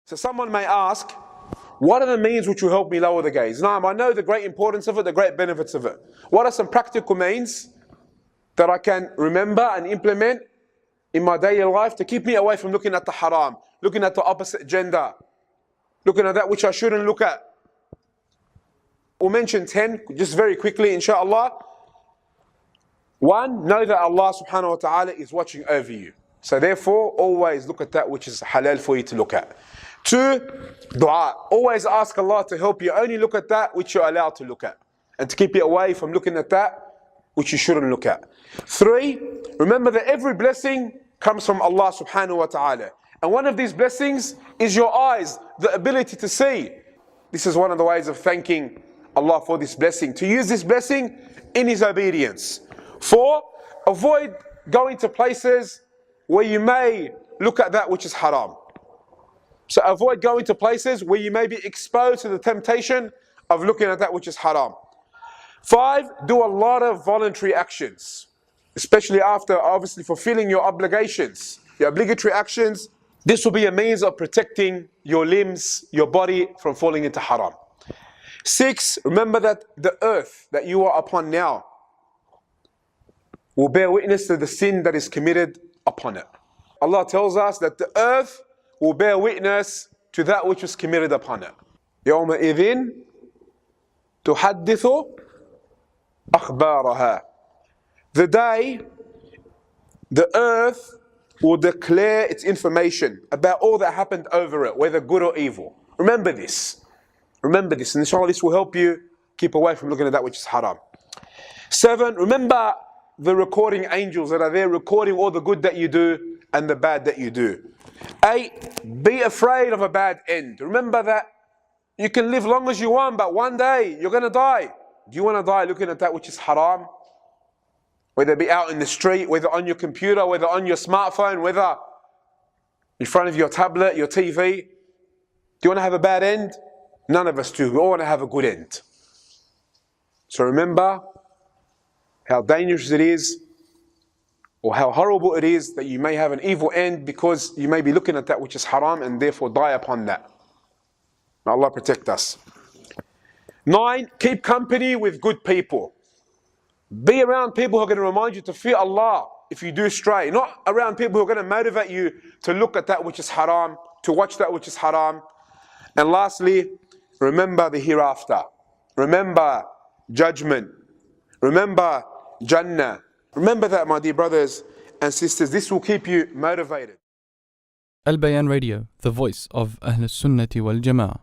So someone may ask, what are the means which will help me lower the gaze? Now, I know the great importance of it, the great benefits of it. What are some practical means that I can remember and implement in my daily life to keep me away from looking at the haram, looking at the opposite gender, looking at that which I shouldn't look at? We'll mention 10 just very quickly, inshallah. One, know that Allah subhanahu wa ta'ala is watching over you. So therefore, always look at that which is halal for you to look at. Two, dua. Always ask Allah to help you. Only look at that which you're allowed to look at, and to keep you away from looking at that which you shouldn't look at. Three, remember that every blessing comes from Allah subhanahu wa ta'ala. And one of these blessings is your eyes, the ability to see. This is one of the ways of thanking Allah for this blessing, to use this blessing in His obedience. Four, avoid going to places where you may look at that which is haram. So avoid going to places where you may be exposed to the temptation of looking at that which is haram. Five, do a lot of voluntary actions, especially after obviously fulfilling your obligations, your obligatory actions. This will be a means of protecting your limbs, your body from falling into haram. Six, remember that the earth that you are upon now will bear witness to the sin that is committed upon it. Allah tells us that the earth will bear witness to that which was committed upon it. يَوْمَئِذٍ تُحَدِّثُ أَخْبَارَهَا. The day the earth will declare its information about all that happened over it, whether good or evil. Remember this. Remember this, and inshallah this will help you keep away from looking at that which is haram. Seven, remember the recording angels that are there recording all the good that you do and the bad that you do. Eight, be afraid of a bad end. Remember that you can live long as you want, but one day you're going to die. Do you want to die looking at that which is haram? Whether it be out in the street, whether on your computer, whether on your smartphone, whether in front of your tablet, your TV. Do you want to have a bad end? None of us do. We all want to have a good end. So remember how dangerous it is, or how horrible it is that you may have an evil end because you may be looking at that which is haram and therefore die upon that. May Allah protect us. 9, keep company with good people. Be around people who are going to remind you to fear Allah if you do stray. Not around people who are going to motivate you to look at that which is haram, to watch that which is haram. And lastly, remember the hereafter. Remember judgment. Remember Jannah. Remember that, my dear brothers and sisters. This will keep you motivated. Albayan Radio, the voice of Ahl Sunnati wal Jama'ah.